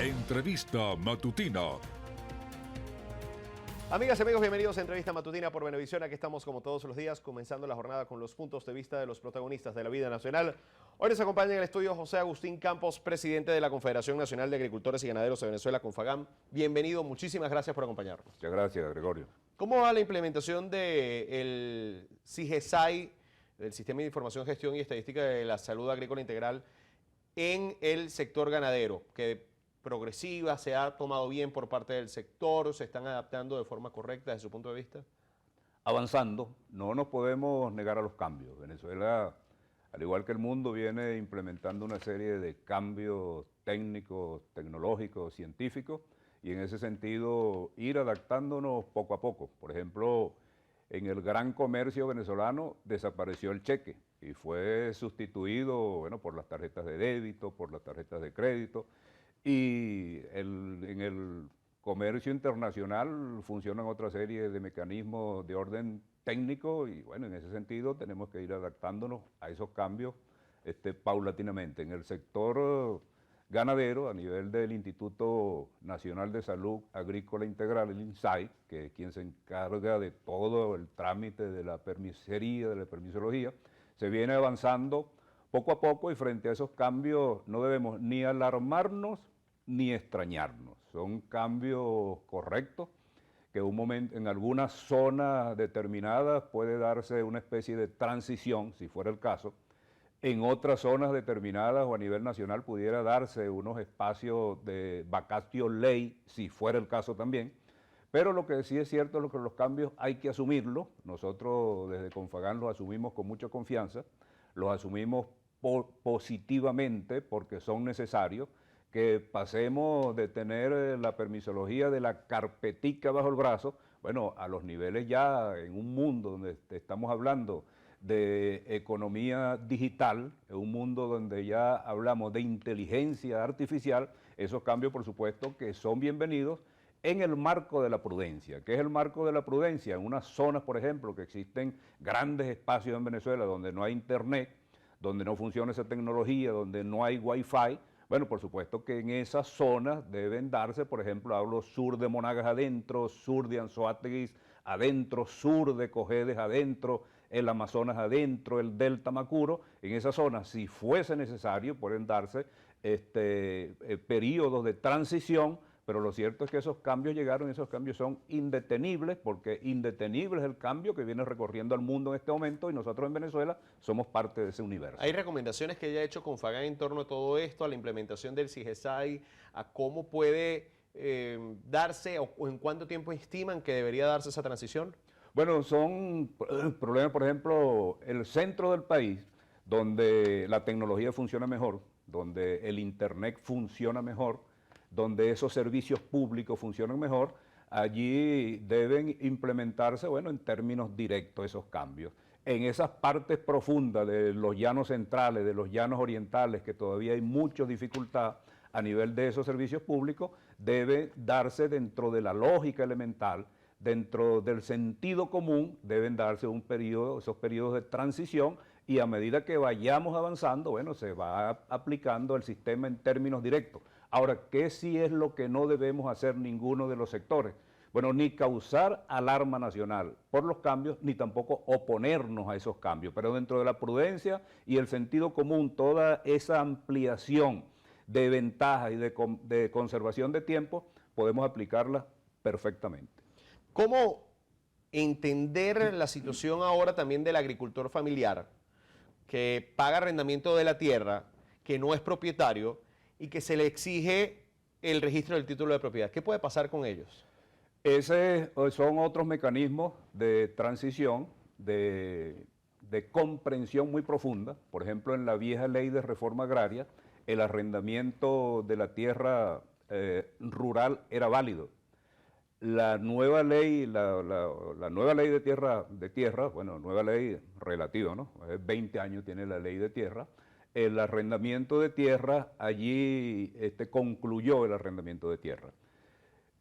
Entrevista Matutina. Amigas y amigos, bienvenidos a Entrevista Matutina por Venevisión. Aquí estamos como todos los días, comenzando la jornada con los puntos de vista de los protagonistas de la vida nacional. Hoy nos acompaña en el estudio José Agustín Campos, presidente de la Confederación Nacional de Agricultores y Ganaderos de Venezuela, Confagam. Bienvenido, muchísimas gracias por acompañarnos. Muchas gracias, Gregorio. ¿Cómo va la implementación del CIGESAI, del Sistema de Información, Gestión y Estadística de la Salud Agrícola Integral, en el sector ganadero? Que progresiva, se ha tomado bien por parte del sector, se están adaptando de forma correcta desde su punto de vista. Avanzando, no nos podemos negar a los cambios. Venezuela, al igual que el mundo, viene implementando una serie de cambios técnicos, tecnológicos, científicos, y en ese sentido ir adaptándonos poco a poco. Por ejemplo, en el gran comercio venezolano desapareció el cheque y fue sustituido, bueno, por las tarjetas de débito, por las tarjetas de crédito, y en el comercio internacional funcionan otra serie de mecanismos de orden técnico y bueno, en ese sentido tenemos que ir adaptándonos a esos cambios paulatinamente. En el sector ganadero, a nivel del Instituto Nacional de Salud Agrícola Integral, el INSAI, que es quien se encarga de todo el trámite de la permisería, de la permisología, se viene avanzando poco a poco y frente a esos cambios no debemos ni alarmarnos ni extrañarnos. Son cambios correctos que en algunas zonas determinadas puede darse una especie de transición, si fuera el caso. En otras zonas determinadas o a nivel nacional pudiera darse unos espacios de vacatio ley, si fuera el caso también. Pero lo que sí es cierto es que los cambios hay que asumirlos. Nosotros desde Confagam los asumimos con mucha confianza, los asumimos positivamente porque son necesarios, que pasemos de tener la permisología de la carpetica bajo el brazo, bueno, a los niveles ya en un mundo donde estamos hablando de economía digital, en un mundo donde ya hablamos de inteligencia artificial, esos cambios por supuesto que son bienvenidos en el marco de la prudencia. ¿Qué es el marco de la prudencia? En unas zonas, por ejemplo, que existen grandes espacios en Venezuela donde no hay internet, donde no funciona esa tecnología, donde no hay wifi, bueno, por supuesto que en esas zonas deben darse, por ejemplo, hablo sur de Monagas adentro, sur de Anzoáteguis adentro, sur de Cojedes adentro, el Amazonas adentro, el Delta Macuro. En esas zonas, si fuese necesario, pueden darse periodos de transición, pero lo cierto es que esos cambios llegaron, esos cambios son indetenibles, porque indetenible es el cambio que viene recorriendo al mundo en este momento y nosotros en Venezuela somos parte de ese universo. ¿Hay recomendaciones que haya hecho Confagam en torno a todo esto, a la implementación del CIGESAI, a cómo puede darse o en cuánto tiempo estiman que debería darse esa transición? Bueno, son problemas, por ejemplo, el centro del país, donde la tecnología funciona mejor, donde el internet funciona mejor, donde esos servicios públicos funcionan mejor, allí deben implementarse, bueno, en términos directos esos cambios. En esas partes profundas de los llanos centrales, de los llanos orientales, que todavía hay mucha dificultad a nivel de esos servicios públicos, debe darse dentro de la lógica elemental, dentro del sentido común, deben darse esos periodos de transición y a medida que vayamos avanzando, bueno, se va aplicando el sistema en términos directos. Ahora, ¿qué sí es lo que no debemos hacer ninguno de los sectores? Bueno, ni causar alarma nacional por los cambios, ni tampoco oponernos a esos cambios, pero dentro de la prudencia y el sentido común, toda esa ampliación de ventajas y de conservación de tiempo, podemos aplicarla perfectamente. ¿Cómo entender la situación ahora también del agricultor familiar que paga arrendamiento de la tierra, que no es propietario y que se le exige el registro del título de propiedad? ¿Qué puede pasar con ellos? Son otros mecanismos de transición, de comprensión muy profunda. Por ejemplo, en la vieja ley de reforma agraria, el arrendamiento de la tierra rural era válido. La nueva ley, la nueva ley de tierra, bueno, nueva ley relativa, ¿no? 20 años tiene la ley de tierra. El arrendamiento de tierra, allí concluyó el arrendamiento de tierra.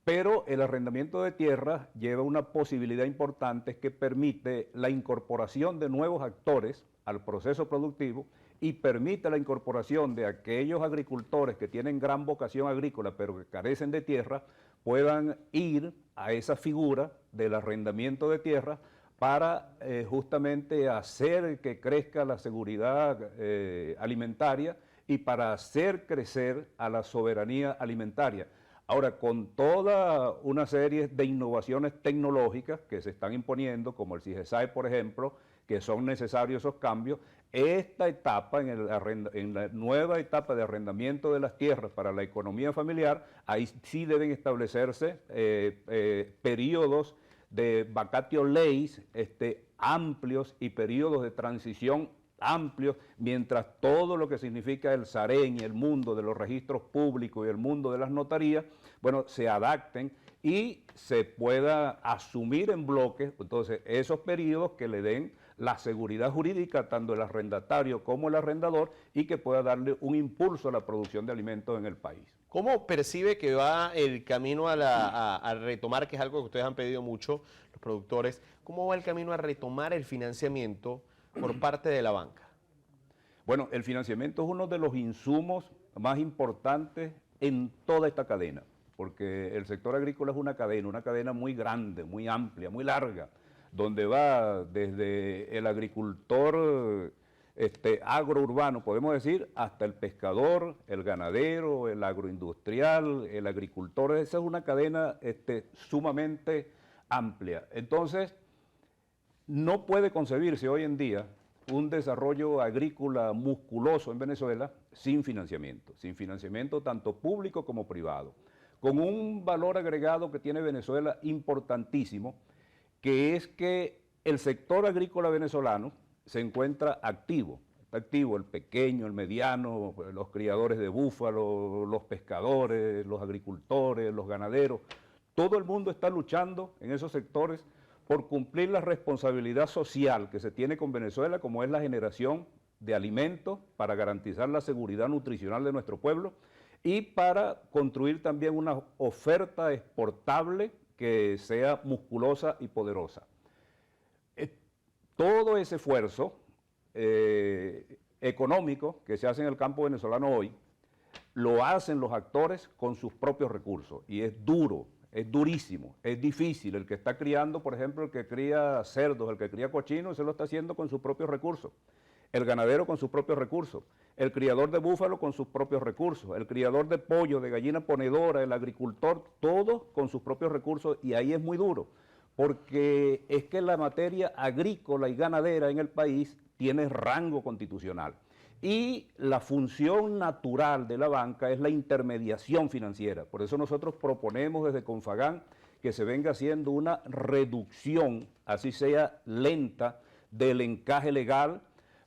Pero el arrendamiento de tierra lleva una posibilidad importante que permite la incorporación de nuevos actores al proceso productivo y permite la incorporación de aquellos agricultores que tienen gran vocación agrícola pero que carecen de tierra, puedan ir a esa figura del arrendamiento de tierra para justamente hacer que crezca la seguridad alimentaria y para hacer crecer a la soberanía alimentaria. Ahora, con toda una serie de innovaciones tecnológicas que se están imponiendo, como el CIGESAI, por ejemplo, que son necesarios esos cambios, esta etapa, en la nueva etapa de arrendamiento de las tierras para la economía familiar, ahí sí deben establecerse periodos de vacatio leis amplios y periodos de transición amplios, mientras todo lo que significa el SAREN y el mundo de los registros públicos y el mundo de las notarías, bueno, se adapten y se pueda asumir en bloques, entonces, esos periodos que le den la seguridad jurídica tanto el arrendatario como el arrendador y que pueda darle un impulso a la producción de alimentos en el país. ¿Cómo percibe que va el camino a retomar, que es algo que ustedes han pedido mucho, los productores, cómo va el camino a retomar el financiamiento por parte de la banca? Bueno, el financiamiento es uno de los insumos más importantes en toda esta cadena, porque el sector agrícola es una cadena muy grande, muy amplia, muy larga, donde va desde el agricultor agrourbano, podemos decir, hasta el pescador, el ganadero, el agroindustrial, el agricultor. Esa es una cadena sumamente amplia. Entonces, no puede concebirse hoy en día un desarrollo agrícola musculoso en Venezuela sin financiamiento tanto público como privado, con un valor agregado que tiene Venezuela importantísimo, que es que el sector agrícola venezolano se encuentra activo. Está activo el pequeño, el mediano, los criadores de búfalo, los pescadores, los agricultores, los ganaderos. Todo el mundo está luchando en esos sectores por cumplir la responsabilidad social que se tiene con Venezuela, como es la generación de alimentos para garantizar la seguridad nutricional de nuestro pueblo y para construir también una oferta exportable que sea musculosa y poderosa. Todo ese esfuerzo económico que se hace en el campo venezolano hoy, lo hacen los actores con sus propios recursos y es duro, es durísimo, es difícil. El que está criando, por ejemplo, el que cría cerdos, el que cría cochinos, se lo está haciendo con sus propios recursos. El ganadero con sus propios recursos, el criador de búfalo con sus propios recursos, el criador de pollo, de gallina ponedora, el agricultor, todos con sus propios recursos, y ahí es muy duro, porque es que la materia agrícola y ganadera en el país tiene rango constitucional. Y la función natural de la banca es la intermediación financiera. Por eso nosotros proponemos desde Confagán que se venga haciendo una reducción, así sea lenta, del encaje legal,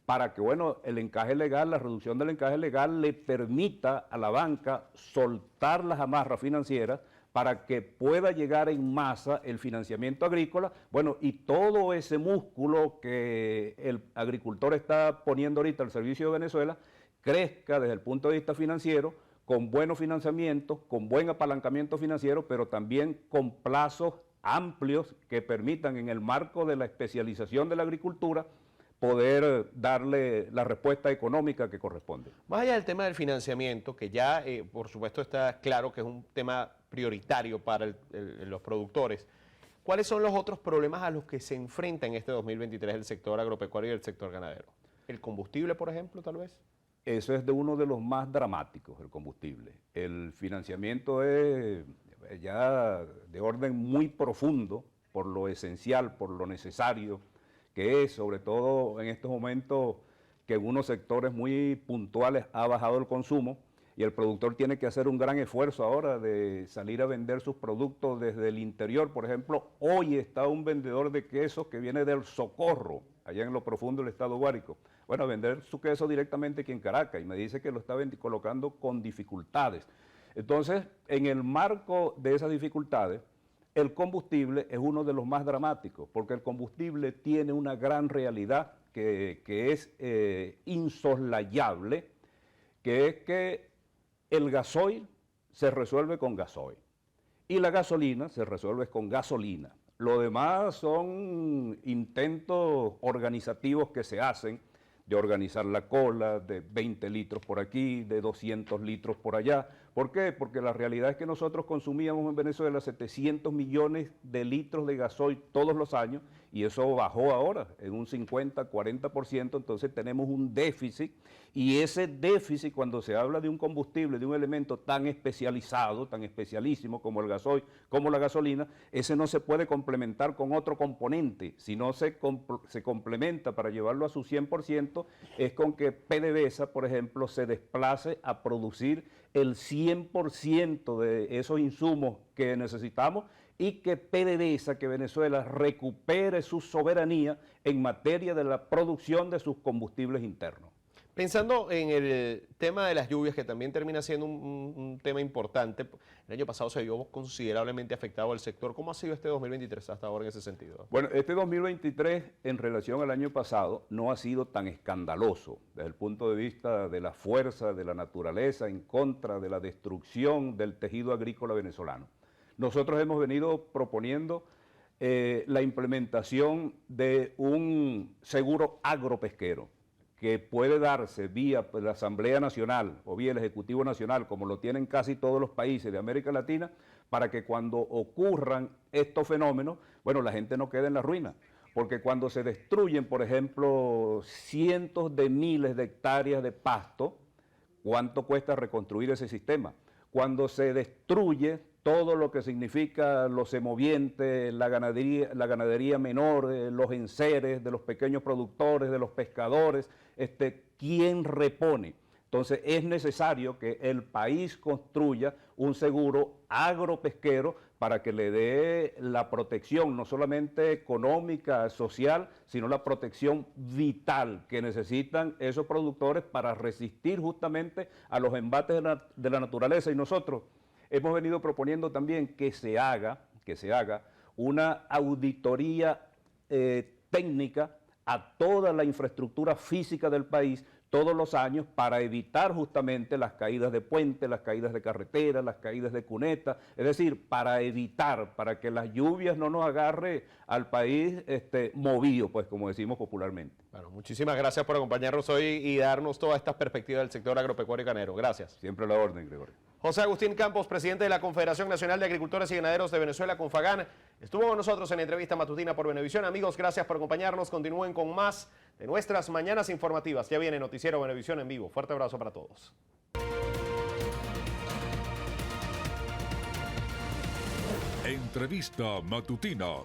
para que, bueno, el encaje legal, la reducción del encaje legal le permita a la banca soltar las amarras financieras para que pueda llegar en masa el financiamiento agrícola, bueno, y todo ese músculo que el agricultor está poniendo ahorita al servicio de Venezuela, crezca desde el punto de vista financiero, con buenos financiamientos, con buen apalancamiento financiero, pero también con plazos amplios que permitan, en el marco de la especialización de la agricultura, poder darle la respuesta económica que corresponde. Más allá del tema del financiamiento, que ya por supuesto está claro que es un tema prioritario para los productores, ¿cuáles son los otros problemas a los que se enfrenta en este 2023 el sector agropecuario y el sector ganadero? ¿El combustible, por ejemplo, tal vez? Eso es de uno de los más dramáticos, el combustible. El financiamiento es ya de orden muy profundo, por lo esencial, por lo necesario, que es, sobre todo en estos momentos, que en unos sectores muy puntuales ha bajado el consumo y el productor tiene que hacer un gran esfuerzo ahora de salir a vender sus productos desde el interior. Por ejemplo, hoy está un vendedor de quesos que viene del Socorro, allá en lo profundo del estado Guárico, bueno, a vender su queso directamente aquí en Caracas, y me dice que lo está colocando con dificultades. Entonces, en el marco de esas dificultades, el combustible es uno de los más dramáticos, porque el combustible tiene una gran realidad que es insoslayable, que es que el gasoil se resuelve con gasoil y la gasolina se resuelve con gasolina. Lo demás son intentos organizativos que se hacen de organizar la cola, de 20 litros por aquí, de 200 litros por allá. ¿Por qué? Porque la realidad es que nosotros consumíamos en Venezuela 700 millones de litros de gasoil todos los años y eso bajó ahora en un 50, 40%, entonces tenemos un déficit y ese déficit cuando se habla de un combustible, de un elemento tan especializado, tan especialísimo como el gasoil, como la gasolina, ese no se puede complementar con otro componente, si no se complementa para llevarlo a su 100%, es con que PDVSA, por ejemplo, se desplace a producir el 100% de esos insumos que necesitamos y que PDVSA, que Venezuela recupere su soberanía en materia de la producción de sus combustibles internos. Pensando en el tema de las lluvias, que también termina siendo un tema importante, el año pasado se vio considerablemente afectado el sector. ¿Cómo ha sido este 2023 hasta ahora en ese sentido? Bueno, este 2023 en relación al año pasado no ha sido tan escandaloso desde el punto de vista de la fuerza de la naturaleza en contra de la destrucción del tejido agrícola venezolano. Nosotros hemos venido proponiendo la implementación de un seguro agropesquero que puede darse vía la Asamblea Nacional o vía el Ejecutivo Nacional, como lo tienen casi todos los países de América Latina, para que cuando ocurran estos fenómenos, bueno, la gente no quede en la ruina. Porque cuando se destruyen, por ejemplo, cientos de miles de hectáreas de pasto, ¿cuánto cuesta reconstruir ese sistema? Cuando se destruye todo lo que significa los semovientes, la ganadería menor, los enseres de los pequeños productores, de los pescadores, ¿quién repone? Entonces es necesario que el país construya un seguro agropesquero para que le dé la protección, no solamente económica, social, sino la protección vital que necesitan esos productores para resistir justamente a los embates de la naturaleza. Y nosotros hemos venido proponiendo también que se haga una auditoría técnica a toda la infraestructura física del país todos los años para evitar justamente las caídas de puentes, las caídas de carreteras, las caídas de cunetas, es decir, para que las lluvias no nos agarre al país movido, pues como decimos popularmente. Bueno, muchísimas gracias por acompañarnos hoy y darnos todas estas perspectivas del sector agropecuario y ganadero. Gracias. Siempre a la orden, Gregorio. José Agustín Campos, presidente de la Confederación Nacional de Agricultores y Ganaderos de Venezuela, Confagana, estuvo con nosotros en la entrevista matutina por Venevisión. Amigos, gracias por acompañarnos. Continúen con más de nuestras mañanas informativas. Ya viene Noticiero Venevisión en vivo. Fuerte abrazo para todos. Entrevista matutina.